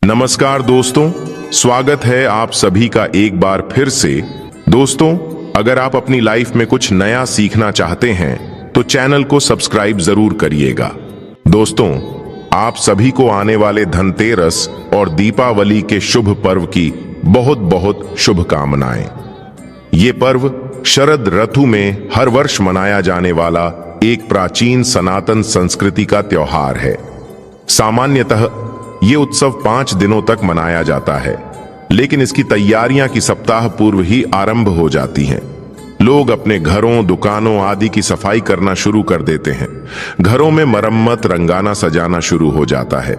नमस्कार दोस्तों, स्वागत है आप सभी का एक बार फिर से। दोस्तों, अगर आप अपनी लाइफ में कुछ नया सीखना चाहते हैं तो चैनल को सब्सक्राइब जरूर करिएगा। दोस्तों, आप सभी को आने वाले धनतेरस और दीपावली के शुभ पर्व की बहुत बहुत शुभकामनाएं। ये पर्व शरद ऋतु में हर वर्ष मनाया जाने वाला एक प्राचीन सनातन संस्कृति का त्योहार है। सामान्यतः ये उत्सव 5 दिनों तक मनाया जाता है, लेकिन इसकी तैयारियां की सप्ताह पूर्व ही आरंभ हो जाती हैं। लोग अपने घरों, दुकानों आदि की सफाई करना शुरू कर देते हैं। घरों में मरम्मत, रंगाना सजाना शुरू हो जाता है।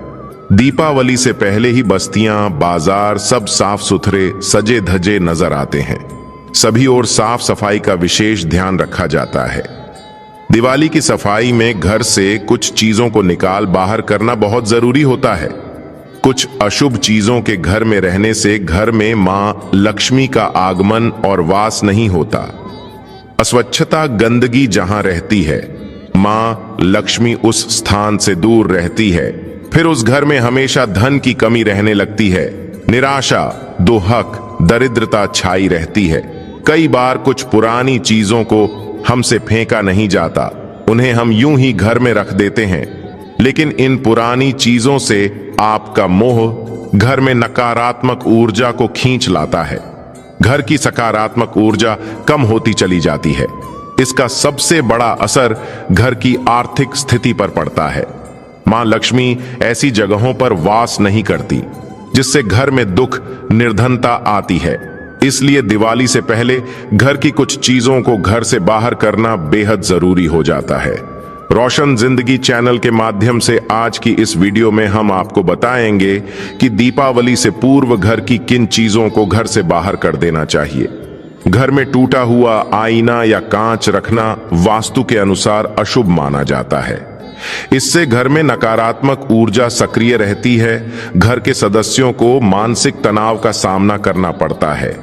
दीपावली से पहले ही बस्तियां, बाजार सब साफ सुथरे, सजे धजे नजर आते हैं। सभी ओर साफ सफाई का विशेष ध्यान रखा जाता है। दिवाली की सफाई में घर से कुछ चीजों को निकाल बाहर करना बहुत जरूरी होता है। कुछ अशुभ चीजों के घर में रहने से घर में मां लक्ष्मी का आगमन और वास नहीं होता। अस्वच्छता, गंदगी जहां रहती है, मां लक्ष्मी उस स्थान से दूर रहती है। फिर उस घर में हमेशा धन की कमी रहने लगती है। निराशा, दुहक, दरिद्रता छाई रहती है। कई बार कुछ पुरानी चीजों को हमसे फेंका नहीं जाता, उन्हें हम यूं ही घर में रख देते हैं। लेकिन इन पुरानी चीजों से आपका मोह घर में नकारात्मक ऊर्जा को खींच लाता है। घर की सकारात्मक ऊर्जा कम होती चली जाती है। इसका सबसे बड़ा असर घर की आर्थिक स्थिति पर पड़ता है। मां लक्ष्मी ऐसी जगहों पर वास नहीं करती जिससे घर में दुख, निर्धनता आती है। इसलिए दिवाली से पहले घर की कुछ चीजों को घर से बाहर करना बेहद जरूरी हो जाता है। रोशन जिंदगी चैनल के माध्यम से आज की इस वीडियो में हम आपको बताएंगे कि दीपावली से पूर्व घर की किन चीजों को घर से बाहर कर देना चाहिए। घर में टूटा हुआ आईना या कांच रखना वास्तु के अनुसार अशुभ माना जाता है। इससे घर में नकारात्मक ऊर्जा सक्रिय रहती है। घर के सदस्यों को मानसिक तनाव का सामना करना पड़ता है।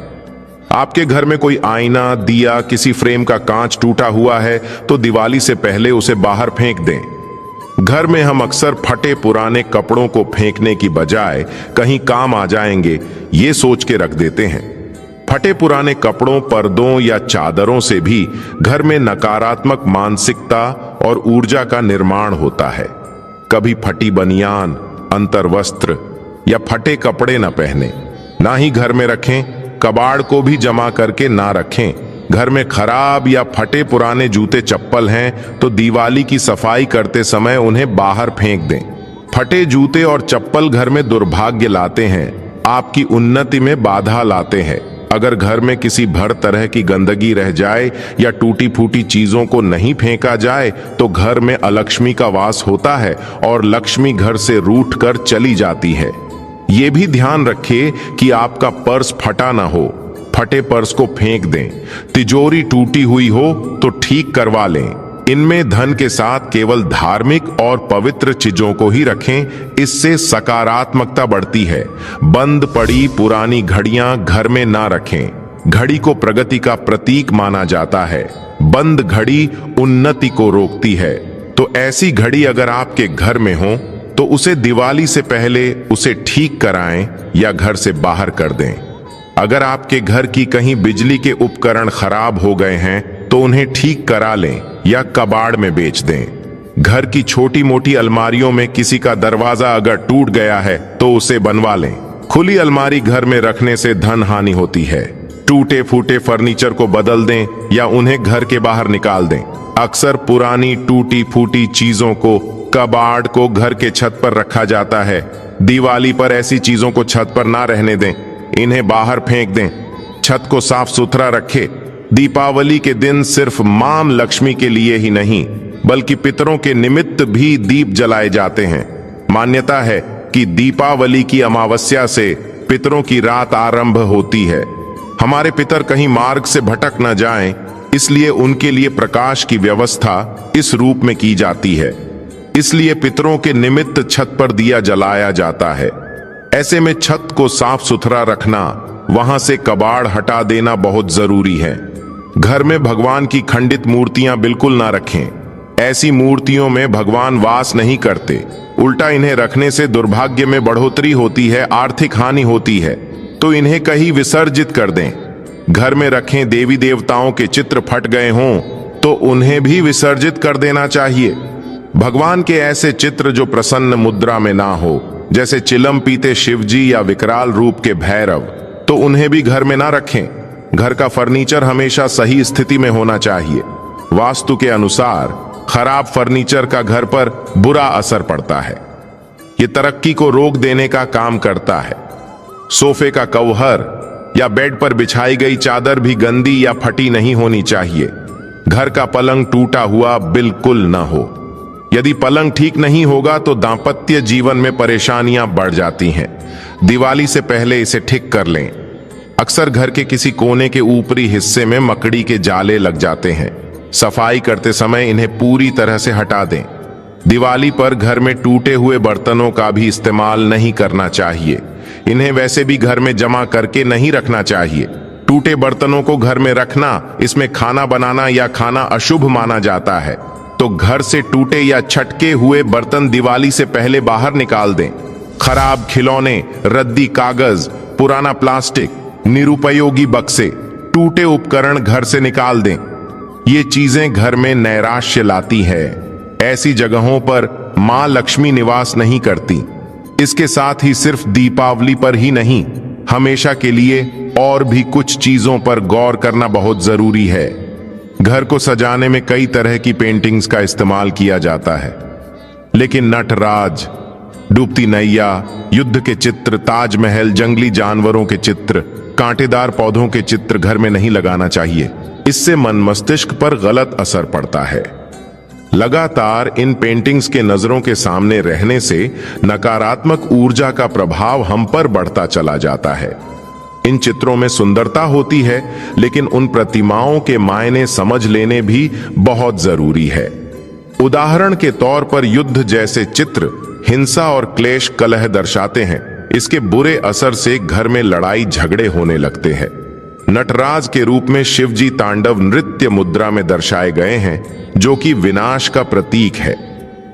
आपके घर में कोई आईना, दिया, किसी फ्रेम का कांच टूटा हुआ है तो दिवाली से पहले उसे बाहर फेंक दें। घर में हम अक्सर फटे पुराने कपड़ों को फेंकने की बजाय कहीं काम आ जाएंगे ये सोच के रख देते हैं। फटे पुराने कपड़ों, पर्दों या चादरों से भी घर में नकारात्मक मानसिकता और ऊर्जा का निर्माण होता है। कभी फटी बनियान, अंतर्वस्त्र या फटे कपड़े न पहने, ना ही घर में रखें। कबाड़ को भी जमा करके ना रखें। घर में खराब या फटे पुराने जूते चप्पल हैं तो दिवाली की सफाई करते समय उन्हें बाहर फेंक दें। फटे जूते और चप्पल घर में दुर्भाग्य लाते हैं, आपकी उन्नति में बाधा लाते हैं। अगर घर में किसी भर तरह की गंदगी रह जाए या टूटी फूटी चीजों को नहीं फेंका जाए तो घर में अलक्ष्मी का वास होता है और लक्ष्मी घर से रूठ कर चली जाती है। ये भी ध्यान रखें कि आपका पर्स फटा ना हो। फटे पर्स को फेंक दें। तिजोरी टूटी हुई हो तो ठीक करवा लें। इनमें धन के साथ केवल धार्मिक और पवित्र चीजों को ही रखें, इससे सकारात्मकता बढ़ती है। बंद पड़ी पुरानी घड़ियां घर में ना रखें। घड़ी को प्रगति का प्रतीक माना जाता है। बंद घड़ी उन्नति को रोकती है। तो ऐसी घड़ी अगर आपके घर में हो तो उसे दिवाली से पहले उसे ठीक कराएं या घर से बाहर कर दें। अगर आपके घर की कहीं बिजली के उपकरण खराब हो गए हैं तो उन्हें ठीक करा लें या कबाड़ में बेच दें। घर की छोटी मोटी अलमारियों में किसी का दरवाजा अगर टूट गया है तो उसे बनवा लें। खुली अलमारी घर में रखने से धन हानि होती है। टूटे फूटे फर्नीचर को बदल दें या उन्हें घर के बाहर निकाल दें। अक्सर पुरानी टूटी फूटी चीजों को, कबाड़ को घर के छत पर रखा जाता है। दिवाली पर ऐसी चीजों को छत पर ना रहने दें, इन्हें बाहर फेंक दें। छत को साफ सुथरा रखें। दीपावली के दिन सिर्फ मां लक्ष्मी के लिए ही नहीं बल्कि पितरों के निमित्त भी दीप जलाए जाते हैं। मान्यता है कि दीपावली की अमावस्या से पितरों की रात आरंभ होती है। हमारे पितर कहीं मार्ग से भटक न जाएं, इसलिए उनके लिए प्रकाश की व्यवस्था इस रूप में की जाती है। इसलिए पितरों के निमित्त छत पर दिया जलाया जाता है। ऐसे में छत को साफ सुथरा रखना, वहां से कबाड़ हटा देना बहुत जरूरी है। घर में भगवान की खंडित मूर्तियां बिल्कुल ना रखें। ऐसी मूर्तियों में भगवान वास नहीं करते, उल्टा इन्हें रखने से दुर्भाग्य में बढ़ोतरी होती है, आर्थिक हानि होती है। तो इन्हें कहीं विसर्जित कर दें। घर में रखें देवी देवताओं के चित्र फट गए हों तो उन्हें भी विसर्जित कर देना चाहिए। भगवान के ऐसे चित्र जो प्रसन्न मुद्रा में ना हो, जैसे चिलम पीते शिवजी या विकराल रूप के भैरव, तो उन्हें भी घर में ना रखें। घर का फर्नीचर हमेशा सही स्थिति में होना चाहिए। वास्तु के अनुसार खराब फर्नीचर का घर पर बुरा असर पड़ता है। ये तरक्की को रोक देने का काम करता है। सोफे का कवर या बेड पर बिछाई गई चादर भी गंदी या फटी नहीं होनी चाहिए। घर का पलंग टूटा हुआ बिल्कुल ना हो। यदि पलंग ठीक नहीं होगा तो दांपत्य जीवन में परेशानियां बढ़ जाती हैं। दिवाली से पहले इसे ठीक कर लें। अक्सर घर के किसी कोने के ऊपरी हिस्से में मकड़ी के जाले लग जाते हैं। सफाई करते समय इन्हें पूरी तरह से हटा दें। दिवाली पर घर में टूटे हुए बर्तनों का भी इस्तेमाल नहीं करना चाहिए। इन्हें वैसे भी घर में जमा करके नहीं रखना चाहिए। टूटे बर्तनों को घर में रखना, इसमें खाना बनाना या खाना अशुभ माना जाता है। तो घर से टूटे या छटके हुए बर्तन दिवाली से पहले बाहर निकाल दें। खराब खिलौने, रद्दी कागज, पुराना प्लास्टिक, निरुपयोगी बक्से, टूटे उपकरण घर से निकाल दें। ये चीजें घर में नैराश्य लाती है। ऐसी जगहों पर मां लक्ष्मी निवास नहीं करती। इसके साथ ही सिर्फ दीपावली पर ही नहीं, हमेशा के लिए और भी कुछ चीजों पर गौर करना बहुत जरूरी है। घर को सजाने में कई तरह की पेंटिंग्स का इस्तेमाल किया जाता है, लेकिन नटराज, डूबती नैया, युद्ध के चित्र, ताजमहल, जंगली जानवरों के चित्र, कांटेदार पौधों के चित्र घर में नहीं लगाना चाहिए। इससे मन मस्तिष्क पर गलत असर पड़ता है। लगातार इन पेंटिंग्स के नजरों के सामने रहने से नकारात्मक ऊर्जा का प्रभाव हम पर बढ़ता चला जाता है। इन चित्रों में सुंदरता होती है, लेकिन उन प्रतिमाओं के मायने समझ लेने भी बहुत जरूरी है। उदाहरण के तौर पर युद्ध जैसे चित्र हिंसा और क्लेश कलह दर्शाते हैं। इसके बुरे असर से घर में लड़ाई झगड़े होने लगते हैं। नटराज के रूप में शिवजी तांडव नृत्य मुद्रा में दर्शाए गए हैं, जो कि विनाश का प्रतीक है।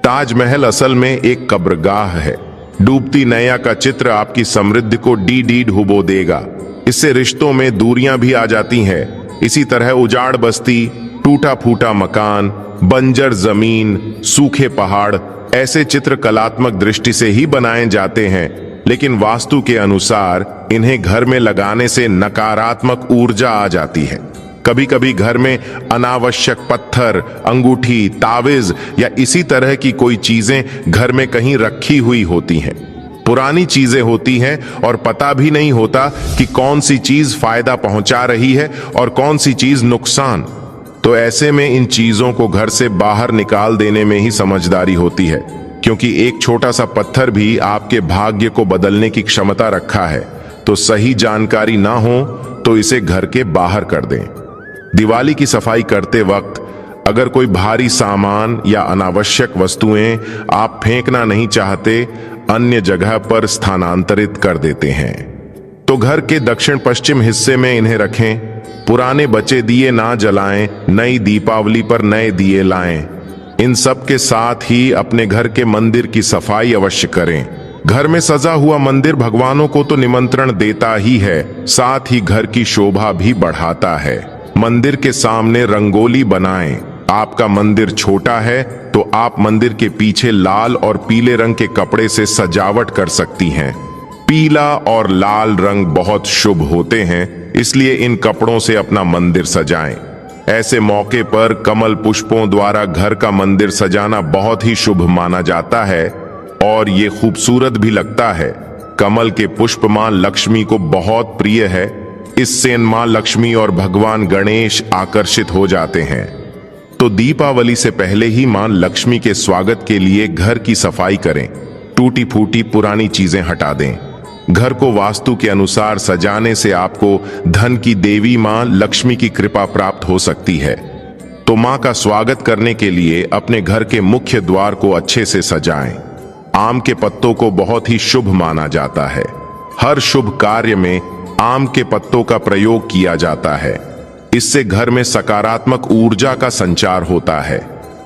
ताजमहल असल में एक कब्रगाह है। डूबती नैया का चित्र आपकी समृद्धि को डी डुबो देगा। इससे रिश्तों में दूरियां भी आ जाती हैं। इसी तरह उजाड़ बस्ती, टूटा फूटा मकान, बंजर जमीन, सूखे पहाड़, ऐसे चित्र कलात्मक दृष्टि से ही बनाए जाते हैं, लेकिन वास्तु के अनुसार इन्हें घर में लगाने से नकारात्मक ऊर्जा आ जाती है। कभी कभी घर में अनावश्यक पत्थर, अंगूठी, ताविज या इसी तरह की कोई चीजें घर में कहीं रखी हुई होती हैं। पुरानी चीजें होती हैं और पता भी नहीं होता कि कौन सी चीज फायदा पहुंचा रही है और कौन सी चीज नुकसान। तो ऐसे में इन चीजों को घर से बाहर निकाल देने में ही समझदारी होती है, क्योंकि एक छोटा सा पत्थर भी आपके भाग्य को बदलने की क्षमता रखा है। तो सही जानकारी ना हो तो इसे घर के बाहर कर दें। दिवाली की सफाई करते वक्त अगर कोई भारी सामान या अनावश्यक वस्तुएं आप फेंकना नहीं चाहते, अन्य जगह पर स्थानांतरित कर देते हैं, तो घर के दक्षिण पश्चिम हिस्से में इन्हें रखें। पुराने बचे दिए ना जलाएं, नई दीपावली पर नए दिए लाएं। इन सब के साथ ही अपने घर के मंदिर की सफाई अवश्य करें। घर में सजा हुआ मंदिर भगवानों को तो निमंत्रण देता ही है, साथ ही घर की शोभा भी बढ़ाता है। मंदिर के सामने रंगोली बनाएं। आपका मंदिर छोटा है तो आप मंदिर के पीछे लाल और पीले रंग के कपड़े से सजावट कर सकती हैं। पीला और लाल रंग बहुत शुभ होते हैं, इसलिए इन कपड़ों से अपना मंदिर सजाएं। ऐसे मौके पर कमल पुष्पों द्वारा घर का मंदिर सजाना बहुत ही शुभ माना जाता है और ये खूबसूरत भी लगता है। कमल के पुष्प मां लक्ष्मी को बहुत प्रिय है। इससे मां लक्ष्मी और भगवान गणेश आकर्षित हो जाते हैं। तो दीपावली से पहले ही मां लक्ष्मी के स्वागत के लिए घर की सफाई करें। टूटी फूटी पुरानी चीजें हटा दें। घर को वास्तु के अनुसार सजाने से आपको धन की देवी मां लक्ष्मी की कृपा प्राप्त हो सकती है। तो मां का स्वागत करने के लिए अपने घर के मुख्य द्वार को अच्छे से सजाएं। आम के पत्तों को बहुत ही शुभ माना जाता है। हर शुभ कार्य में आम के पत्तों का प्रयोग किया जाता है। इससे घर में सकारात्मक ऊर्जा का संचार होता है।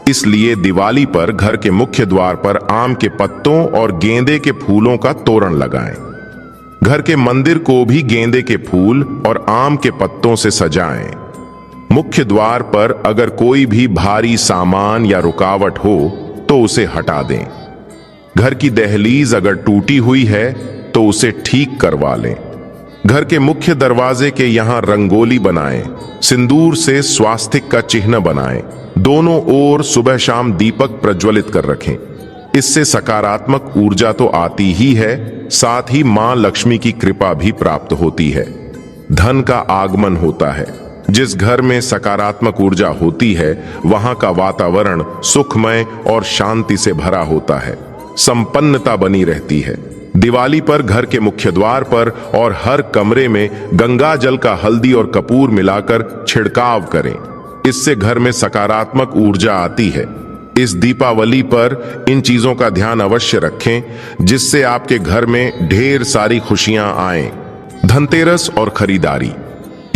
इसलिए दिवाली पर घर के मुख्य द्वार पर आम के पत्तों और गेंदे के फूलों का तोरण लगाएं। घर के मंदिर को भी गेंदे के फूल और आम के पत्तों से सजाएं। मुख्य द्वार पर अगर कोई भी भारी सामान या रुकावट हो तो उसे हटा दें। घर की दहलीज अगर टूटी हुई है तो उसे ठीक करवा लें। घर के मुख्य दरवाजे के यहां रंगोली बनाएं। सिंदूर से स्वास्तिक का चिन्ह बनाएं। दोनों ओर सुबह शाम दीपक प्रज्वलित कर रखें। इससे सकारात्मक ऊर्जा तो आती ही है, साथ ही मां लक्ष्मी की कृपा भी प्राप्त होती है। धन का आगमन होता है। जिस घर में सकारात्मक ऊर्जा होती है वहां का वातावरण सुखमय और शांति से भरा होता है। संपन्नता बनी रहती है। दिवाली पर घर के मुख्य द्वार पर और हर कमरे में गंगा जल का हल्दी और कपूर मिलाकर छिड़काव करें। इससे घर में सकारात्मक ऊर्जा आती है। इस दीपावली पर इन चीजों का ध्यान अवश्य रखें जिससे आपके घर में ढेर सारी खुशियां आएं। धनतेरस और खरीदारी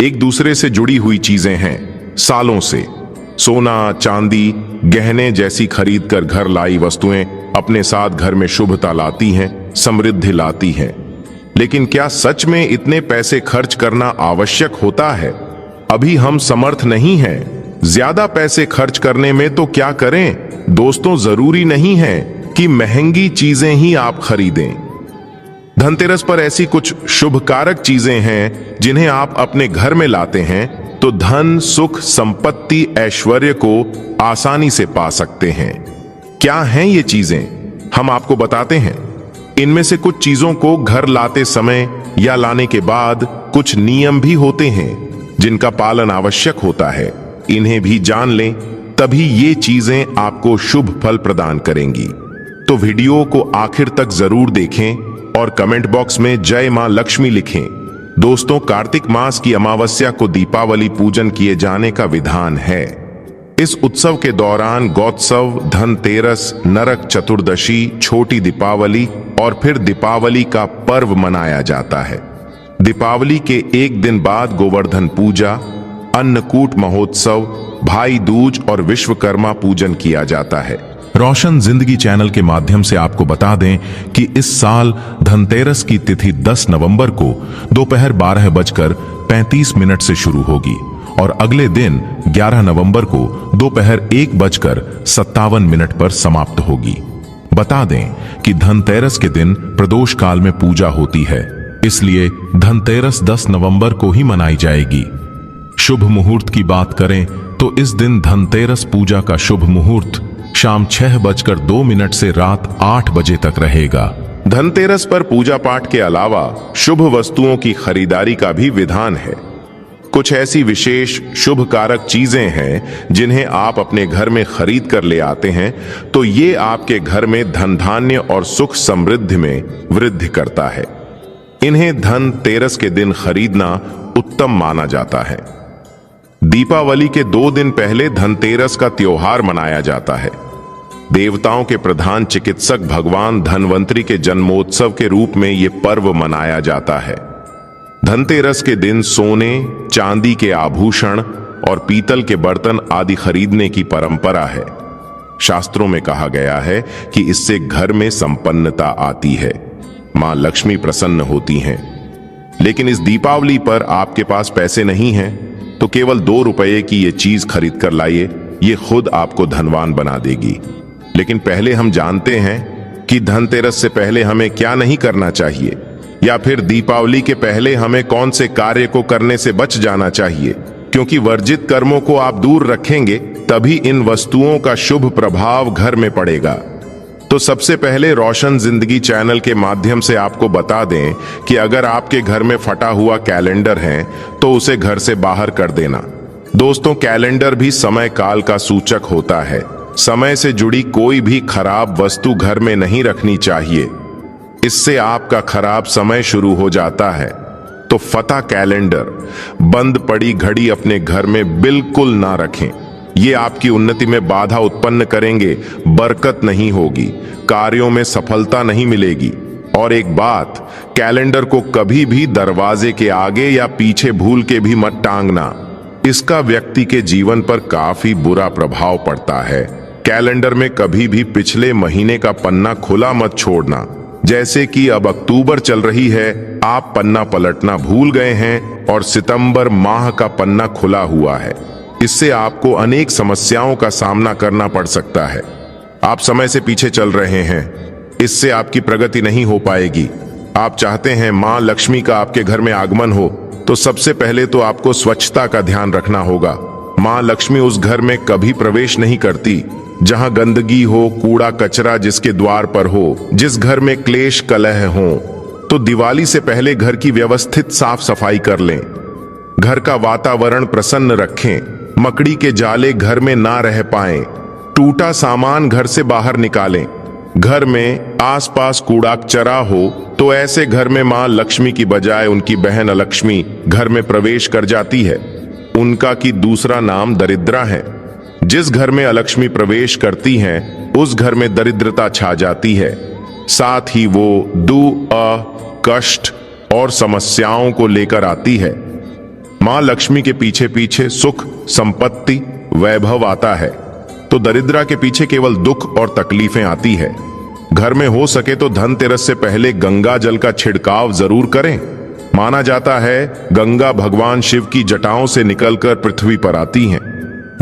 एक दूसरे से जुड़ी हुई चीजें हैं। सालों से सोना, चांदी, गहने जैसी खरीद कर घर लाई वस्तुएं अपने साथ घर में शुभता लाती हैं, समृद्धि लाती हैं। लेकिन क्या सच में इतने पैसे खर्च करना आवश्यक होता है? अभी हम समर्थ नहीं हैं ज्यादा पैसे खर्च करने में, तो क्या करें? दोस्तों, जरूरी नहीं है कि महंगी चीजें ही आप खरीदें। धनतेरस पर ऐसी कुछ शुभकारक चीजें हैं जिन्हें आप अपने घर में लाते हैं तो धन, सुख, संपत्ति, ऐश्वर्य को आसानी से पा सकते हैं। क्या हैं ये चीजें? हम आपको बताते हैं। इनमें से कुछ चीजों को घर लाते समय या लाने के बाद कुछ नियम भी होते हैं जिनका पालन आवश्यक होता है। इन्हें भी जान लें, तभी ये चीजें आपको शुभ फल प्रदान करेंगी। तो वीडियो को आखिर तक जरूर देखें और कमेंट बॉक्स में जय मां लक्ष्मी लिखें। दोस्तों, कार्तिक मास की अमावस्या को दीपावली पूजन किए जाने का विधान है। इस उत्सव के दौरान गौत्सव, धनतेरस, नरक चतुर्दशी, छोटी दीपावली और फिर दीपावली का पर्व मनाया जाता है। दीपावली के एक दिन बाद गोवर्धन पूजा, अन्नकूट महोत्सव, भाई दूज और विश्वकर्मा पूजन किया जाता है। रोशन जिंदगी चैनल के माध्यम से आपको बता दें कि इस साल धनतेरस की तिथि 10 नवंबर को दोपहर 12:35 से शुरू होगी और अगले दिन 11 नवंबर को दोपहर 1:57 पर समाप्त होगी। बता दें कि धनतेरस के दिन प्रदोष काल में पूजा होती है, इसलिए धनतेरस 10 नवंबर को ही मनाई जाएगी। शुभ मुहूर्त की बात करें तो इस दिन धनतेरस पूजा का शुभ मुहूर्त शाम 6:02 से रात 8 बजे तक रहेगा। धनतेरस पर पूजा पाठ के अलावा शुभ वस्तुओं की खरीदारी का भी विधान है। कुछ ऐसी विशेष शुभ कारक चीजें हैं जिन्हें आप अपने घर में खरीद कर ले आते हैं तो ये आपके घर में धन धान्य और सुख समृद्धि में वृद्धि करता है। इन्हें धनतेरस के दिन खरीदना उत्तम माना जाता है। दीपावली के 2 दिन पहले धनतेरस का त्योहार मनाया जाता है। देवताओं के प्रधान चिकित्सक भगवान धनवंतरी के जन्मोत्सव के रूप में यह पर्व मनाया जाता है। धनतेरस के दिन सोने, चांदी के आभूषण और पीतल के बर्तन आदि खरीदने की परंपरा है। शास्त्रों में कहा गया है कि इससे घर में संपन्नता आती है, मां लक्ष्मी प्रसन्न होती हैं। लेकिन इस दीपावली पर आपके पास पैसे नहीं हैं तो केवल 2 रुपये की ये चीज खरीद कर लाइए, ये खुद आपको धनवान बना देगी। लेकिन पहले हम जानते हैं कि धनतेरस से पहले हमें क्या नहीं करना चाहिए, या फिर दीपावली के पहले हमें कौन से कार्य को करने से बच जाना चाहिए, क्योंकि वर्जित कर्मों को आप दूर रखेंगे तभी इन वस्तुओं का शुभ प्रभाव घर में पड़ेगा। तो सबसे पहले रोशन जिंदगी चैनल के माध्यम से आपको बता दें कि अगर आपके घर में फटा हुआ कैलेंडर है तो उसे घर से बाहर कर देना। दोस्तों, कैलेंडर भी समय काल का सूचक होता है। समय से जुड़ी कोई भी खराब वस्तु घर में नहीं रखनी चाहिए, इससे आपका खराब समय शुरू हो जाता है। तो फटा कैलेंडर, बंद पड़ी घड़ी अपने घर में बिल्कुल ना रखें। ये आपकी उन्नति में बाधा उत्पन्न करेंगे, बरकत नहीं होगी, कार्यों में सफलता नहीं मिलेगी। और एक बात, कैलेंडर को कभी भी दरवाजे के आगे या पीछे भूल के भी मत टांगना, इसका व्यक्ति के जीवन पर काफी बुरा प्रभाव पड़ता है। कैलेंडर में कभी भी पिछले महीने का पन्ना खुला मत छोड़ना। जैसे कि अब अक्टूबर चल रही है, आप पन्ना पलटना भूल गए हैं और सितंबर माह का पन्ना खुला हुआ है। इससे आपको अनेक समस्याओं का सामना करना पड़ सकता है। आप समय से पीछे चल रहे हैं, इससे आपकी प्रगति नहीं हो पाएगी। आप चाहते हैं मां लक्ष्मी का आपके घर में आगमन हो, तो सबसे पहले तो आपको स्वच्छता का ध्यान रखना होगा। मां लक्ष्मी उस घर में कभी प्रवेश नहीं करती जहां गंदगी हो, कूड़ा कचरा जिसके द्वार पर हो, जिस घर में क्लेश कलह हो। तो दिवाली से पहले घर की व्यवस्थित साफ सफाई कर लें। घर का वातावरण प्रसन्न रखें। मकड़ी के जाले घर में ना रह पाएं। टूटा सामान घर से बाहर निकालें। घर में आसपास कूड़ा कचरा हो तो ऐसे घर में मां लक्ष्मी की बजाय उनकी बहन अलक्ष्मी घर में प्रवेश कर जाती है। उनका की दूसरा नाम दरिद्रा है। जिस घर में अलक्ष्मी प्रवेश करती हैं, उस घर में दरिद्रता छा जाती है। साथ ही वो कष्ट और समस्याओं को लेकर आती है। मां लक्ष्मी के पीछे पीछे सुख, संपत्ति, वैभव आता है, तो दरिद्रा के पीछे केवल दुख और तकलीफें आती है। घर में हो सके तो धनतेरस से पहले गंगा जल का छिड़काव जरूर करें। माना जाता है गंगा भगवान शिव की जटाओं से निकलकर पृथ्वी पर आती हैं।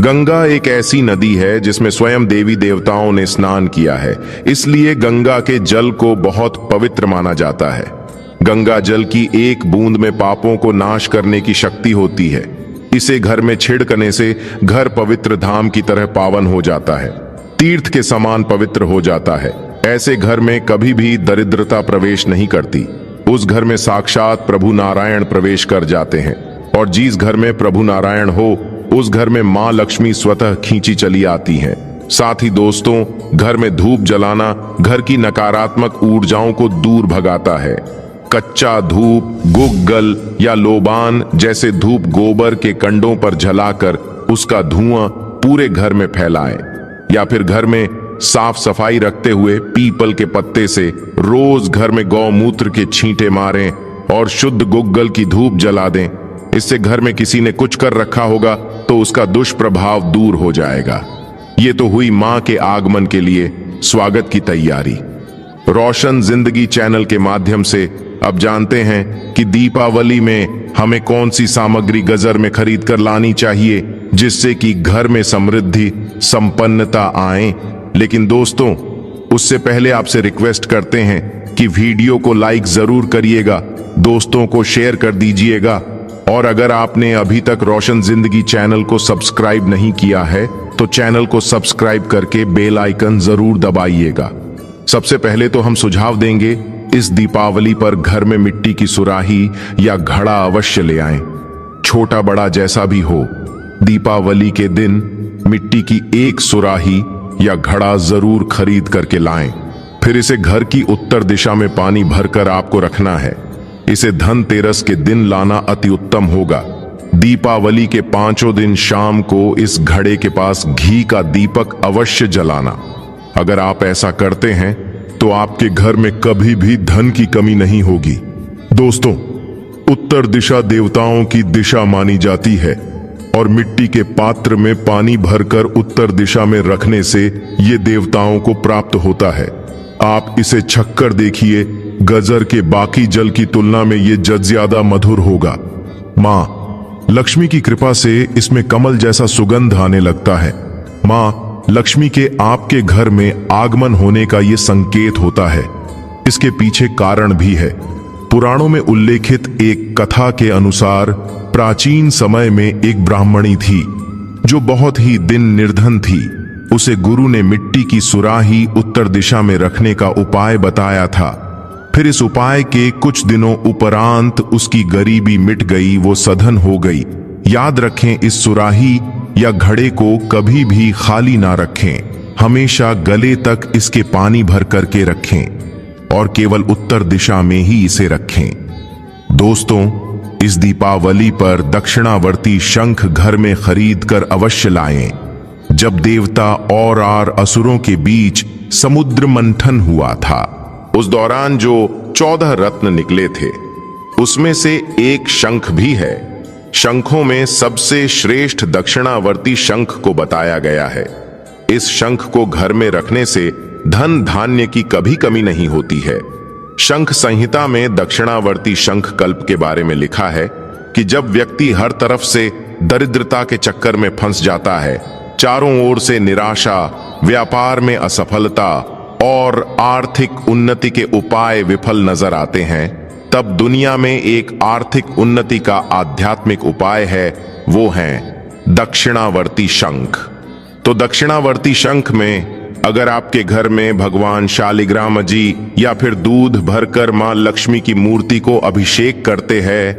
गंगा एक ऐसी नदी है जिसमें स्वयं देवी देवताओं ने स्नान किया है, इसलिए गंगा के जल को बहुत पवित्र माना जाता है। गंगा जल की एक बूंद में पापों को नाश करने की शक्ति होती है। इसे घर में छिड़कने से घर पवित्र धाम की तरह पावन हो जाता है, तीर्थ के समान पवित्र हो जाता है। ऐसे घर में कभी भी दरिद्रता प्रवेश नहीं करती। उस घर में साक्षात प्रभु नारायण प्रवेश कर जाते हैं, और जिस घर में प्रभु नारायण हो उस घर में मां लक्ष्मी स्वतः खींची चली आती हैं। साथ ही दोस्तों, घर में धूप जलाना घर की नकारात्मक ऊर्जाओं को दूर भगाता है। कच्चा धूप, गुग्गल या लोबान जैसे धूप गोबर के कंडों पर जलाकर उसका धुआं पूरे घर में फैलाएं, या फिर घर में साफ सफाई रखते हुए पीपल के पत्ते से रोज घर में गौमूत्र के छींटे मारें और शुद्ध गुग्गल की धूप जला दें। इससे घर में किसी ने कुछ कर रखा होगा तो उसका दुष्प्रभाव दूर हो जाएगा। ये तो हुई मां के आगमन के लिए स्वागत की तैयारी। रोशन जिंदगी चैनल के माध्यम से अब जानते हैं कि दीपावली में हमें कौन सी सामग्री गजर में खरीद कर लानी चाहिए जिससे कि घर में समृद्धि, संपन्नता आए। लेकिन दोस्तों, उससे पहले आपसे रिक्वेस्ट करते हैं कि वीडियो को लाइक जरूर करिएगा, दोस्तों को शेयर कर दीजिएगा, और अगर आपने अभी तक रोशन जिंदगी चैनल को सब्सक्राइब नहीं किया है तो चैनल को सब्सक्राइब करके बेल आइकन जरूर दबाइएगा। सबसे पहले तो हम सुझाव देंगे, इस दीपावली पर घर में मिट्टी की सुराही या घड़ा अवश्य ले आएं। छोटा बड़ा जैसा भी हो, दीपावली के दिन मिट्टी की एक सुराही या घड़ा जरूर खरीद करके लाएं। फिर इसे घर की उत्तर दिशा में पानी भरकर आपको रखना है। इसे धनतेरस के दिन लाना अति उत्तम होगा। दीपावली के 5 दिन शाम को इस घड़े के पास घी का दीपक अवश्य जलाना। अगर आप ऐसा करते हैं तो आपके घर में कभी भी धन की कमी नहीं होगी। दोस्तों, उत्तर दिशा देवताओं की दिशा मानी जाती है और मिट्टी के पात्र में पानी भरकर उत्तर दिशा में रखने से ये देवताओं को प्राप्त होता है। आप इसे छक्कर देखिए, गजर के बाकी जल की तुलना में ये ज्यादा मधुर होगा। मां लक्ष्मी की कृपा से इसमें कमल जैसा सुगंध आने लगता है। मां लक्ष्मी के आपके घर में आगमन होने का ये संकेत होता है। इसके पीछे कारण भी है। पुराणों में उल्लेखित एक कथा के अनुसार प्राचीन समय में एक ब्राह्मणी थी जो बहुत ही दिन निर्धन थी। उसे गुरु ने मिट्टी की सुराही उत्तर दिशा में रखने का उपाय बताया था। फिर इस उपाय के कुछ दिनों उपरांत उसकी गरीबी मिट गई, वो सधन हो गई। याद रखें, इस सुराही या घड़े को कभी भी खाली ना रखें। हमेशा गले तक इसके पानी भर करके रखें और केवल उत्तर दिशा में ही इसे रखें। दोस्तों, इस दीपावली पर दक्षिणावर्ती शंख घर में खरीद कर अवश्य लाएं। जब देवता और असुरों के बीच समुद्र मंथन हुआ था, उस दौरान जो 14 रत्न निकले थे, उसमें से एक शंख भी है। शंखों में सबसे श्रेष्ठ दक्षिणावर्ती शंख को बताया गया है। इस शंख को घर में रखने से धन धान्य की कभी कमी नहीं होती है। शंख संहिता में दक्षिणावर्ती शंख कल्प के बारे में लिखा है कि जब व्यक्ति हर तरफ से दरिद्रता के चक्कर में फंस जाता है, चारों ओर से निराशा, व्यापार में असफलता और आर्थिक उन्नति के उपाय विफल नजर आते हैं, तब दुनिया में एक आर्थिक उन्नति का आध्यात्मिक उपाय है, वो है दक्षिणावर्ती शंख। तो दक्षिणावर्ती शंख में अगर आपके घर में भगवान शालिग्राम जी या फिर दूध भरकर मां लक्ष्मी की मूर्ति को अभिषेक करते हैं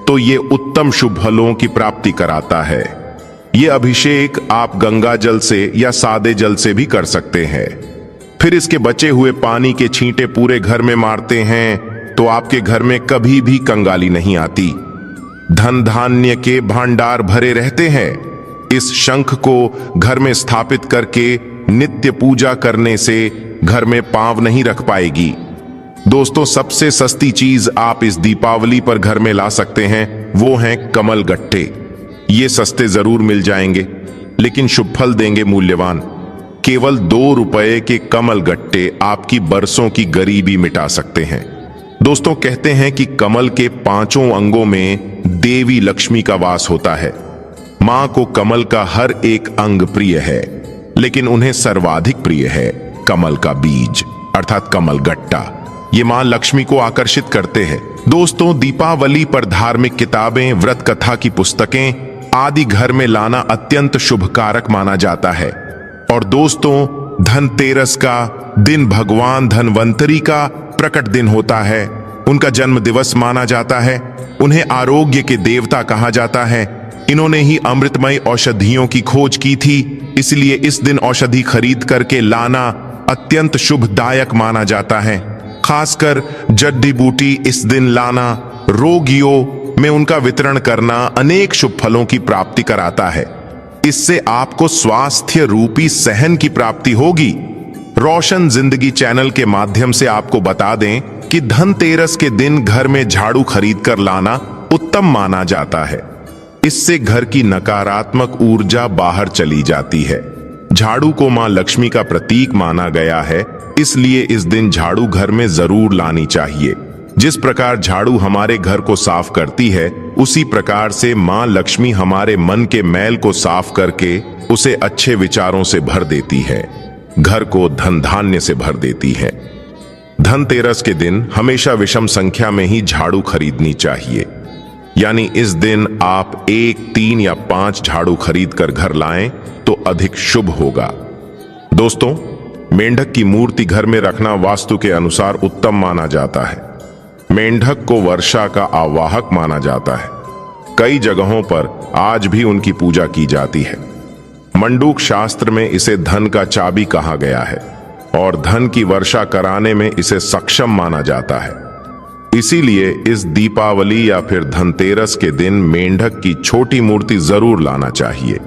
तो ये उत्तम शुभ फलों की प्राप्ति कराता है। ये अभिषेक आप गंगा जल से या सादे जल से भी कर सकते हैं। फिर इसके बचे हुए पानी के छींटे पूरे घर में मारते हैं तो आपके घर में कभी भी कंगाली नहीं आती, धन धान्य के भंडार भरे रहते हैं। इस शंख को घर में स्थापित करके नित्य पूजा करने से घर में पांव नहीं रख पाएगी। दोस्तों, सबसे सस्ती चीज आप इस दीपावली पर घर में ला सकते हैं, वो हैं कमल गट्टे। ये सस्ते जरूर मिल जाएंगे लेकिन शुभ फल देंगे मूल्यवान। केवल 2 रुपए के कमल गट्टे आपकी बरसों की गरीबी मिटा सकते हैं। दोस्तों, कहते हैं कि कमल के 5 अंगों में देवी लक्ष्मी का वास होता है। मां को कमल का हर एक अंग प्रिय है, लेकिन उन्हें सर्वाधिक प्रिय है कमल का बीज अर्थात कमल गट्टा। ये मां लक्ष्मी को आकर्षित करते हैं। दोस्तों, दीपावली पर धार्मिक किताबें, व्रत कथा की पुस्तकें आदि घर में लाना अत्यंत शुभकारक माना जाता है। और दोस्तों, धनतेरस का दिन भगवान धनवंतरी का प्रकट दिन होता है। उनका जन्म दिवस माना जाता है। उन्हें आरोग्य के देवता कहा जाता है। इन्होंने ही अमृतमय औषधियों की खोज की थी, इसलिए इस दिन औषधि खरीद करके लाना अत्यंत शुभदायक माना जाता है। खासकर जड़ी बूटी इस दिन लाना, रोगियों में उनका वितरण करना अनेक शुभ फलों की प्राप्ति कराता है। इससे आपको स्वास्थ्य रूपी सहन की प्राप्ति होगी। रोशन जिंदगी चैनल के माध्यम से आपको बता दें कि धनतेरस के दिन घर में झाड़ू खरीद कर लाना उत्तम माना जाता है। इससे घर की नकारात्मक ऊर्जा बाहर चली जाती है। झाड़ू को मां लक्ष्मी का प्रतीक माना गया है, इसलिए इस दिन झाड़ू घर में जरूर लानी चाहिए। जिस प्रकार झाड़ू हमारे घर को साफ करती है, उसी प्रकार से मां लक्ष्मी हमारे मन के मैल को साफ करके उसे अच्छे विचारों से भर देती है, घर को धन धान्य से भर देती है। धनतेरस के दिन हमेशा विषम संख्या में ही झाड़ू खरीदनी चाहिए, यानी इस दिन आप 1, 3 या 5 झाड़ू खरीद कर घर लाएं तो अधिक शुभ होगा। दोस्तों, मेंढक की मूर्ति घर में रखना वास्तु के अनुसार उत्तम माना जाता है। मेंढक को वर्षा का आवाहक माना जाता है। कई जगहों पर आज भी उनकी पूजा की जाती है। मंडूक शास्त्र में इसे धन का चाबी कहा गया है और धन की वर्षा कराने में इसे सक्षम माना जाता है। इसीलिए इस दीपावली या फिर धनतेरस के दिन मेंढक की छोटी मूर्ति जरूर लाना चाहिए।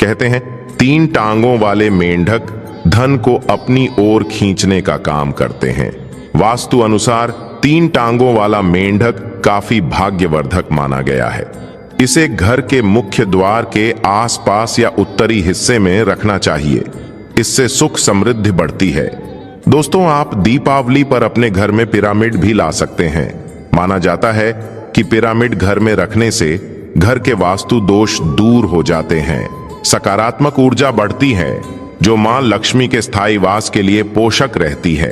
कहते हैं 3 टांगों वाले मेंढक धन को अपनी ओर खींचने का काम करते हैं। वास्तु अनुसार 3 टांगों वाला मेंढक काफी भाग्यवर्धक माना गया है। इसे घर के मुख्य द्वार के आसपास या उत्तरी हिस्से में रखना चाहिए। इससे सुख समृद्धि बढ़ती है। दोस्तों, आप दीपावली पर अपने घर में पिरामिड भी ला सकते हैं। माना जाता है कि पिरामिड घर में रखने से घर के वास्तु दोष दूर हो जाते हैं, सकारात्मक ऊर्जा बढ़ती है, जो मां लक्ष्मी के स्थायी वास के लिए पोषक रहती है।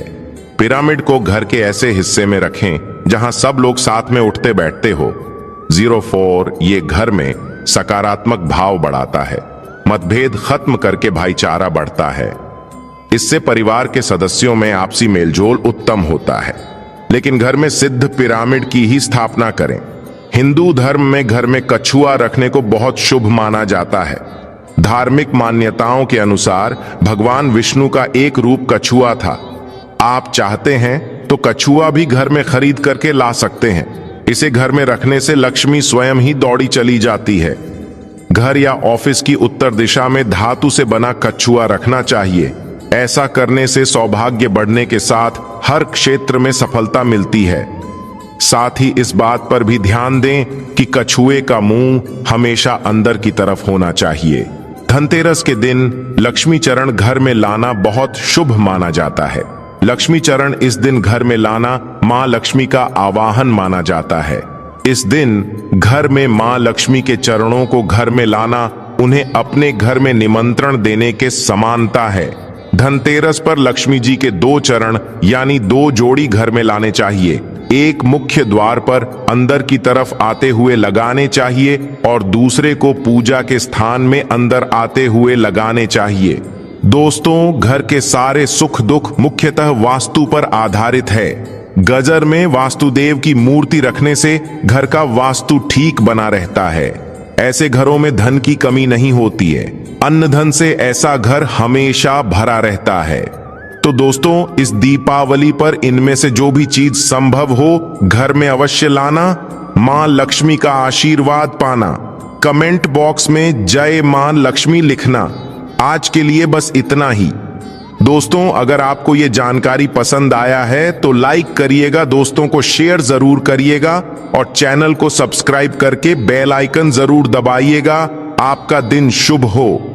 पिरामिड को घर के ऐसे हिस्से में रखें जहां सब लोग साथ में उठते बैठते हो। 04 ये घर में सकारात्मक भाव बढ़ाता है, मतभेद खत्म करके भाईचारा बढ़ता है। इससे परिवार के सदस्यों में आपसी मेलजोल उत्तम होता है। लेकिन घर में सिद्ध पिरामिड की ही स्थापना करें। हिंदू धर्म में घर में कछुआ रखने को बहुत शुभ माना जाता है। धार्मिक मान्यताओं के अनुसार भगवान विष्णु का एक रूप कछुआ था। आप चाहते हैं तो कछुआ भी घर में खरीद करके ला सकते हैं। इसे घर में रखने से लक्ष्मी स्वयं ही दौड़ी चली जाती है। घर या ऑफिस की उत्तर दिशा में धातु से बना कछुआ रखना चाहिए। ऐसा करने से सौभाग्य बढ़ने के साथ हर क्षेत्र में सफलता मिलती है। साथ ही इस बात पर भी ध्यान दें कि कछुए का मुंह हमेशा अंदर की तरफ होना चाहिए। धनतेरस के दिन लक्ष्मी चरण घर में लाना बहुत शुभ माना जाता है। लक्ष्मी चरण इस दिन घर में लाना मां लक्ष्मी का आवाहन माना जाता है। इस दिन घर में मां लक्ष्मी के चरणों को घर में लाना उन्हें अपने घर में निमंत्रण देने के समानता है। धनतेरस पर लक्ष्मी जी के 2 चरण यानी 2 जोड़ी घर में लाने चाहिए। एक मुख्य द्वार पर अंदर की तरफ आते हुए लगाने चाहिए और दूसरे को पूजा के स्थान में अंदर आते हुए लगाने चाहिए। दोस्तों, घर के सारे सुख दुख मुख्यतः वास्तु पर आधारित है। गजर में वास्तुदेव की मूर्ति रखने से घर का वास्तु ठीक बना रहता है। ऐसे घरों में धन की कमी नहीं होती है। अन्न धन से ऐसा घर हमेशा भरा रहता है। तो दोस्तों, इस दीपावली पर इनमें से जो भी चीज संभव हो घर में अवश्य लाना, मां लक्ष्मी का आशीर्वाद पाना। कमेंट बॉक्स में जय मां लक्ष्मी लिखना। आज के लिए बस इतना ही। दोस्तों, अगर आपको ये जानकारी पसंद आया है तो लाइक करिएगा, दोस्तों को शेयर जरूर करिएगा और चैनल को सब्सक्राइब करके बेल आइकन जरूर दबाइएगा। आपका दिन शुभ हो।